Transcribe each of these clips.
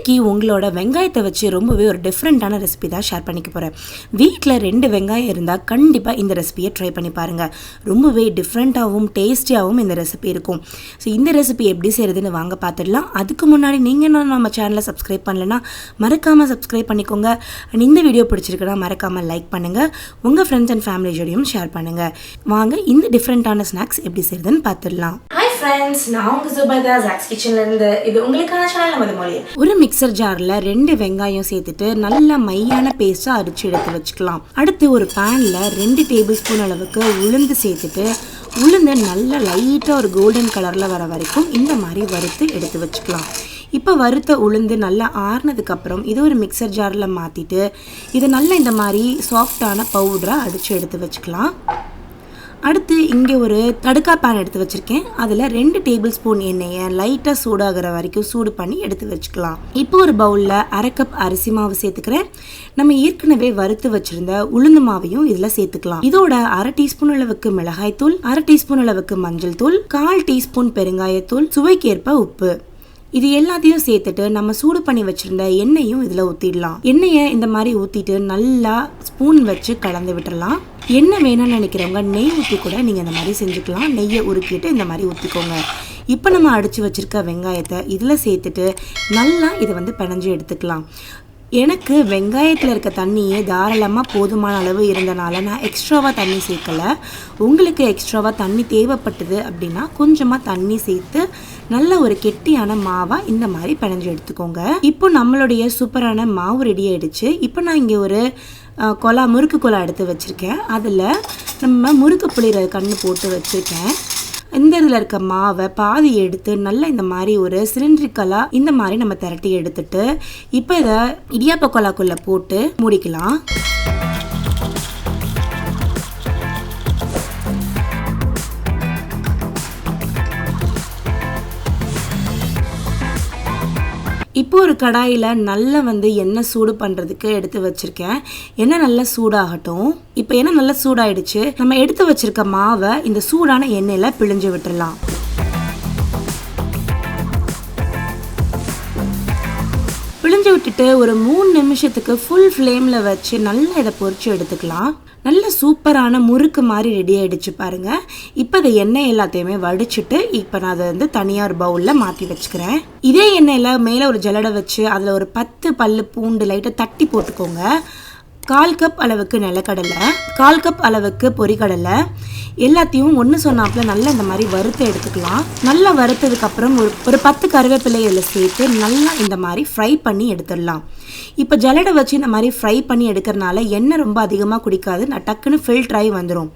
இன்னைக்கு உங்களோட வெங்காயத்தை வச்சு ரொம்பவே ஒரு டிஃப்ரெண்ட்டான ரெசிபி தான் ஷேர் பண்ணிக்க போகிறேன். வீட்டில் 2 வெங்காயம் இருந்தால் கண்டிப்பாக இந்த ரெசிபியை ட்ரை பண்ணி பாருங்கள். ரொம்பவே டிஃப்ரெண்ட்டாகவும் டேஸ்டியாகவும் இந்த ரெசிபி இருக்கும். ஸோ இந்த ரெசிபி எப்படி செய்கிறதுன்னு வாங்க பார்த்துடலாம். அதுக்கு முன்னாடி நீங்கள் இன்னும் நம்ம சேனலை சப்ஸ்கிரைப் பண்ணலைன்னா மறக்காமல் சப்ஸ்கிரைப் பண்ணிக்கோங்க. அண்ட் இந்த வீடியோ பிடிச்சிருக்குன்னா மறக்காமல் லைக் பண்ணுங்கள். உங்கள் ஃப்ரெண்ட்ஸ் அண்ட் ஃபேமிலியோடையும் ஷேர் பண்ணுங்கள். வாங்க இந்த டிஃப்ரெண்ட்டான ஸ்நாக்ஸ் எப்படி செய்கிறதுன்னு பார்த்துடலாம். ஃப்ரெண்ட்ஸ், நான் உங்க சுபதா ஜாக்ஸ் கிச்சன்ல இருந்து. இது உங்களுக்கான சேனல் மதுமொழி. ஒரு மிக்சர் ஜார்ல 2 வெங்காயம் சேர்த்துட்டு நல்லா மையான பேஸ்டா அரைச்சு எடுத்து வச்சுக்கலாம். அடுத்து ஒரு பேன்ல 2 டேபிள் ஸ்பூன் அளவுக்கு உளுந்து சேர்த்துட்டு உளுந்து நல்லா லைட்டா ஒரு கோல்டன் கலர்ல வர வரைக்கும் இந்த மாதிரி வறுத்து எடுத்து வச்சுக்கலாம். இப்போ வறுத்த உளுந்து நல்லா ஆறுனதுக்கு அப்புறம் இது ஒரு மிக்சர் ஜார்ல மாத்திட்டு இதை நல்லா இந்த மாதிரி சாஃப்டான பவுடரா அடிச்சு எடுத்து வச்சுக்கலாம். அடுத்து இங்கே ஒரு தடுக்கா பேன் எடுத்து வச்சுருக்கேன். அதில் 2 டேபிள் ஸ்பூன் எண்ணெயை லைட்டாக சூடாகிற வரைக்கும் சூடு பண்ணி எடுத்து வச்சுக்கலாம். இப்போ ஒரு பவுலில் 1/2 கப் அரிசி மாவு சேர்த்துக்கிறேன். நம்ம ஏற்கனவே வறுத்து வச்சுருந்த உளுந்து மாவையும் இதில் சேர்த்துக்கலாம். இதோட 1/2 டீஸ்பூன் அளவுக்கு மிளகாய் தூள், 1/2 டீஸ்பூன் அளவுக்கு மஞ்சள் தூள், 1/4 டீஸ்பூன் பெருங்காயத்தூள், சுவைக்கேற்ப உப்பு, இது எல்லாத்தையும் சேர்த்துட்டு நம்ம சூடு பண்ணி வச்சுருந்த எண்ணெயும் இதில் ஊற்றிடலாம். எண்ணெயை இந்த மாதிரி ஊற்றிட்டு நல்லா ஸ்பூன் வச்சு கலந்து விட்டுடலாம். எண்ணெய் வேணும்னு நினைக்கிறவங்க நெய் ஊற்றி கூட நீங்கள் இந்த மாதிரி செஞ்சுக்கலாம். நெய்யை உருக்கிட்டு இந்த மாதிரி ஊற்றிக்கோங்க. இப்போ நம்ம அடித்து வச்சுருக்க வெங்காயத்தை இதில் சேர்த்துட்டு நல்லா இதை பிணைஞ்சு எடுத்துக்கலாம். எனக்கு வெங்காயத்தில் இருக்க தண்ணியே தாராளமாக போதுமான அளவு இருந்தனால நான் எக்ஸ்ட்ராவாக தண்ணி சேர்க்கலை. உங்களுக்கு எக்ஸ்ட்ராவாக தண்ணி தேவைப்பட்டது அப்படின்னா கொஞ்சமாக தண்ணி சேர்த்து நல்ல ஒரு கெட்டியான மாவாக இந்த மாதிரி பிணைஞ்சு எடுத்துக்கோங்க. இப்போ நம்மளுடைய சூப்பரான மாவு ரெடி ஆகிடுச்சு. இப்போ நான் இங்கே ஒரு முறுக்கு குழா எடுத்து வச்சுருக்கேன். அதில் நம்ம முறுக்கு புளிகிற கண்ணு போட்டு வச்சுருக்கேன். இந்த இதில் இருக்க மாவை பாதி எடுத்து நல்லா இந்த மாதிரி ஒரு சிலிண்ட்ரிக்கலாக இந்த மாதிரி நம்ம திரட்டி எடுத்துட்டு இப்போ இதை இடியாப்ப கொலாக்குள்ளே போட்டு மூடிக்கலாம். இப்போ ஒரு கடாயில் நல்லா எண்ணெய் சூடு பண்ணுறதுக்கு எடுத்து வச்சுருக்கேன். எண்ணெய் நல்லா சூடாகட்டும். இப்போ எண்ணெய் நல்லா சூடாயிடுச்சு. நம்ம எடுத்து வச்சுருக்க மாவை இந்த சூடான எண்ணெயில் பிழிஞ்சு விட்டுடலாம். பிழிஞ்சு விட்டுட்டு ஒரு 3 நிமிஷத்துக்கு ஃபுல் ஃப்ளேமில் வச்சு நல்லா இதை பொரிச்சு எடுத்துக்கலாம். நல்ல சூப்பரான முறுக்கு மாதிரி ரெடி ஆகிடுச்சு பாருங்கள். இப்போ இந்த எண்ணெய் எல்லாத்தையுமே வடிச்சிட்டு இப்போ நான் அதை தனியாக ஒரு பவுலில் மாற்றி வச்சுக்கிறேன். இதே எண்ணெயில் மேலே ஒரு ஜல்லடை வச்சு அதில் ஒரு 10 பல்லு பூண்டு லைட்டாக தட்டி போட்டுக்கோங்க. 1/4 கப் அளவுக்கு நிலக்கடலை, 1/4 கப் அளவுக்கு பொரிக்கடலை எல்லாத்தையும் ஒன்று சொன்னாப்புல நல்லா இந்த மாதிரி வறுத்து எடுத்துக்கலாம். நல்லா வறுத்ததுக்கப்புறம் ஒரு 10 கருவேப்பிலை இதில் சேர்த்து நல்லா இந்த மாதிரி ஃப்ரை பண்ணி எடுத்துடலாம். இப்போ ஜல்லடை வச்சு இந்த மாதிரி ஃப்ரை பண்ணி எடுக்கிறனால எண்ணெய் ரொம்ப அதிகமாக குடிக்காது. டக்குன்னு ஃபில்டர் ஆகி வந்துடும்.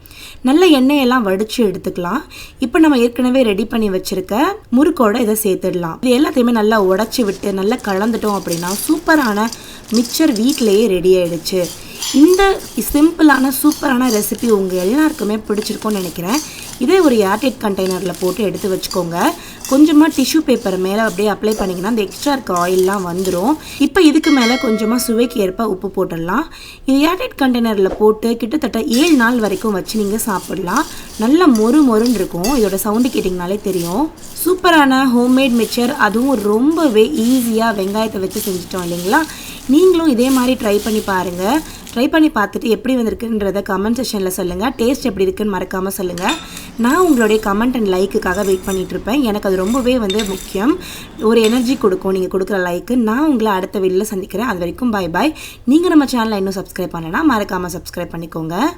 நல்ல எண்ணெயெல்லாம் வடித்து எடுத்துக்கலாம். இப்போ நம்ம ஏற்கனவே ரெடி பண்ணி வச்சுருக்க முறுக்கோட இதை சேர்த்துடலாம். இது எல்லாத்தையுமே நல்லா உடச்சி விட்டு நல்லா கலந்துட்டோம் அப்படின்னா சூப்பரான மிக்சர் வீட்டிலேயே ரெடி ஆகிடுச்சு. இந்த சிம்பிளான சூப்பரான ரெசிபி உங்கள் எல்லாருக்குமே பிடிச்சிருக்கும்னு நினைக்கிறேன். இதே ஒரு ஏர்டைட் கண்டெய்னரில் போட்டு எடுத்து வச்சுக்கோங்க. கொஞ்சமாக டிஷ்யூ பேப்பர் மேலே அப்படியே அப்ளை பண்ணிங்கன்னா அந்த எக்ஸ்ட்ரா இருக்க ஆயிலெலாம் வந்துடும். இப்போ இதுக்கு மேலே கொஞ்சமாக சுவைக்கு ஏற்ப உப்பு போட்டுடலாம். இது ஏர்டைட் கண்டெய்னரில் போட்டு கிட்டத்தட்ட 7 நாள் வரைக்கும் வச்சு நீங்கள் சாப்பிடலாம். நல்லா மொறுன்னு இருக்கும். இதோட சவுண்டு கேட்டிங்கனாலே தெரியும். சூப்பரான ஹோம்மேட் மிக்சர், அதுவும் ரொம்பவே ஈஸியாக வெங்காயத்தை வச்சு செஞ்சுட்டோம் இல்லைங்களா? நீங்களும் இதே மாதிரி ட்ரை பண்ணி பாருங்கள். ட்ரை பண்ணி பார்த்துட்டு எப்படி வந்திருக்குன்றதை கமெண்ட் செக்ஷனில் சொல்லுங்கள். டேஸ்ட் எப்படி இருக்குன்னு மறக்காமல் சொல்லுங்கள். நான் உங்களுடைய கமெண்ட் அண்ட் லைக்குக்காக வெயிட் பண்ணிகிட்ருப்பேன். எனக்கு அது ரொம்பவே முக்கியம். ஒரு எனர்ஜி கொடுக்கும் நீங்கள் கொடுக்குற லைக்கு. நான் உங்களை அடுத்த வீடியோவில் சந்திக்கிறேன். அது வரைக்கும் பாய் பாய். நீங்கள் நம்ம சேனலை இன்னும் சப்ஸ்கிரைப் பண்ணலைன்னா மறக்காமல் சப்ஸ்கிரைப் பண்ணிக்கோங்க.